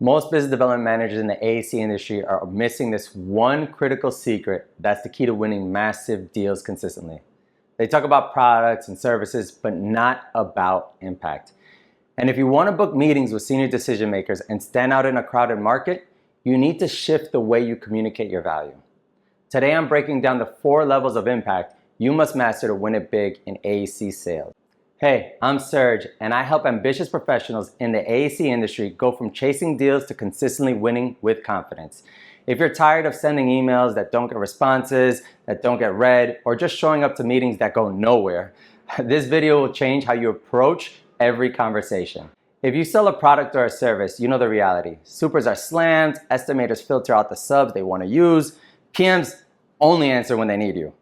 Most business development managers in the AEC industry are missing this one critical secret that's the key to winning massive deals consistently. They talk about products and services, but not about impact. And if you want to book meetings with senior decision makers and stand out in a crowded market, you need to shift the way you communicate your value. Today, I'm breaking down the 4 levels of impact you must master to win it big in AEC sales. Hey, I'm Serge, and I help ambitious professionals in the AEC industry go from chasing deals to consistently winning with confidence. If you're tired of sending emails that don't get responses, that don't get read, or just showing up to meetings that go nowhere, this video will change how you approach every conversation. If you sell a product or a service, you know the reality. Supers are slammed, estimators filter out the subs they want to use, PMs only answer when they need you.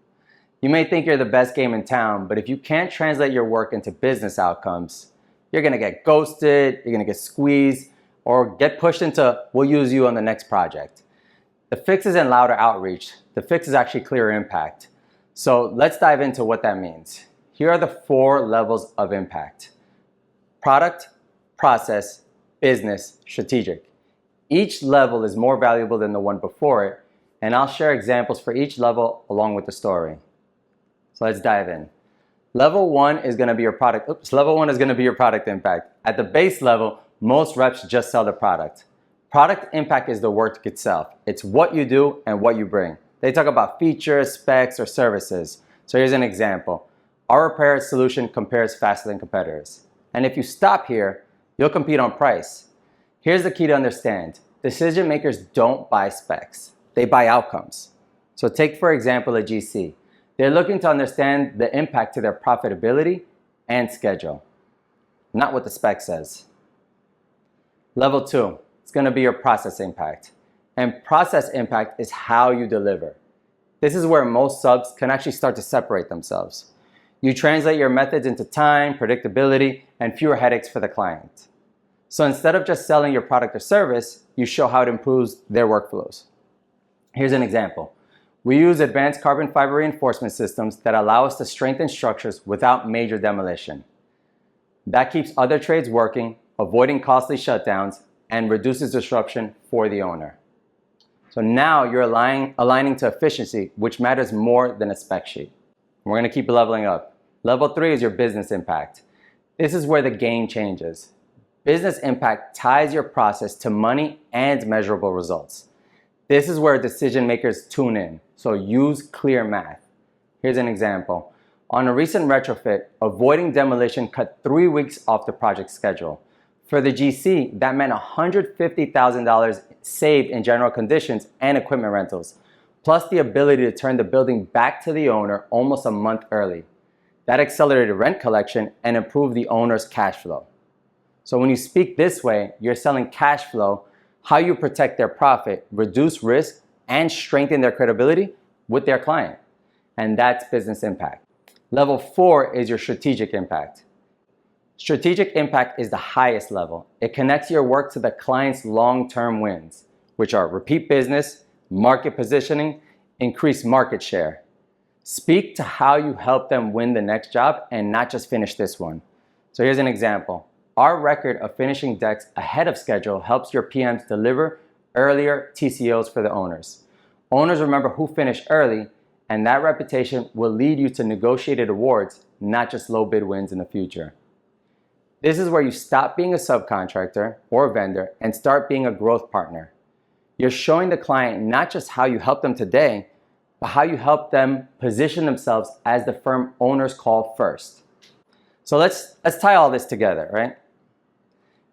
You may think you're the best game in town, but if you can't translate your work into business outcomes, you're gonna get ghosted, you're gonna get squeezed, or get pushed into, we'll use you on the next project. The fix isn't louder outreach, the fix is actually clearer impact. So let's dive into what that means. Here are the 4 levels of impact: product, process, business, strategic. Each level is more valuable than the one before it, and I'll share examples for each level along with the story. So let's dive in. Level 1 is going to be your product. Level 1 is going to be your product impact. At the base level, most reps just sell the product. Product impact is the work itself. It's what you do and what you bring. They talk about features, specs, or services. So here's an example. Our repair solution compares faster than competitors. And if you stop here, you'll compete on price. Here's the key to understand. Decision makers don't buy specs. They buy outcomes. So take, for example, a GC. They're looking to understand the impact to their profitability and schedule, not what the spec says. Level 2, it's going to be your process impact. And process impact is how you deliver. This is where most subs can actually start to separate themselves. You translate your methods into time, predictability, and fewer headaches for the client. So instead of just selling your product or service, you show how it improves their workflows. Here's an example. We use advanced carbon fiber reinforcement systems that allow us to strengthen structures without major demolition. That keeps other trades working, avoiding costly shutdowns, and reduces disruption for the owner. So now you're aligning to efficiency, which matters more than a spec sheet. We're going to keep leveling up. Level 3 is your business impact. This is where the game changes. Business impact ties your process to money and measurable results. This is where decision makers tune in, so use clear math. Here's an example. On a recent retrofit, avoiding demolition cut 3 weeks off the project schedule. For the GC, that meant $150,000 saved in general conditions and equipment rentals, plus the ability to turn the building back to the owner almost a month early. That accelerated rent collection and improved the owner's cash flow. So when you speak this way, you're selling cash flow, how you protect their profit, reduce risk, and strengthen their credibility with their client. And that's business impact. Level 4 is your strategic impact. Strategic impact is the highest level. It connects your work to the client's long-term wins, which are repeat business, market positioning, increased market share. Speak to how you help them win the next job and not just finish this one. So here's an example. Our record of finishing decks ahead of schedule helps your PMs deliver earlier TCOs for the owners. Owners remember who finished early, and that reputation will lead you to negotiated awards, not just low bid wins in the future. This is where you stop being a subcontractor or a vendor and start being a growth partner. You're showing the client not just how you help them today, but how you help them position themselves as the firm owners call first. So let's tie all this together, right?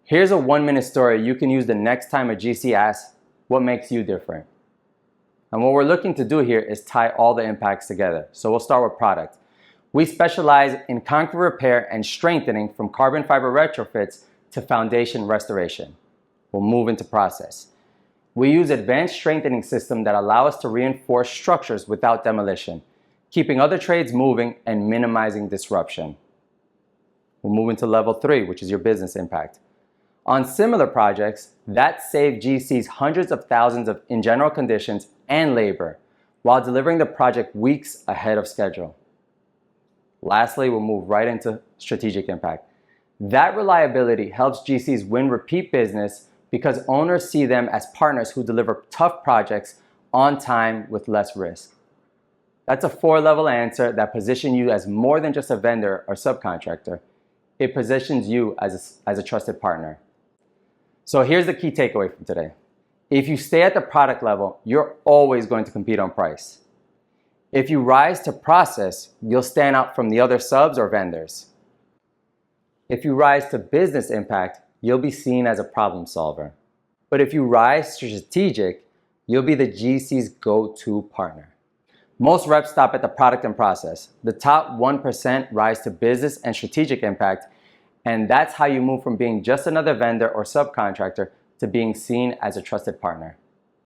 Here's a 1-minute story you can use the next time a GC asks, what makes you different? And what we're looking to do here is tie all the impacts together. So we'll start with product. We specialize in concrete repair and strengthening from carbon fiber retrofits to foundation restoration. We'll move into process. We use advanced strengthening systems that allow us to reinforce structures without demolition, keeping other trades moving and minimizing disruption. We'll move into level 3, which is your business impact. On similar projects, that saved GCs hundreds of thousands in general conditions and labor, while delivering the project weeks ahead of schedule. Lastly, we'll move right into strategic impact. That reliability helps GCs win repeat business because owners see them as partners who deliver tough projects on time with less risk. That's a 4-level answer that positions you as more than just a vendor or subcontractor. It positions you as a trusted partner. So here's the key takeaway from today. If you stay at the product level, you're always going to compete on price. If you rise to process, you'll stand out from the other subs or vendors. If you rise to business impact, you'll be seen as a problem solver. But if you rise to strategic, you'll be the GC's go-to partner. Most reps stop at the product and process. The top 1% rise to business and strategic impact, and that's how you move from being just another vendor or subcontractor to being seen as a trusted partner.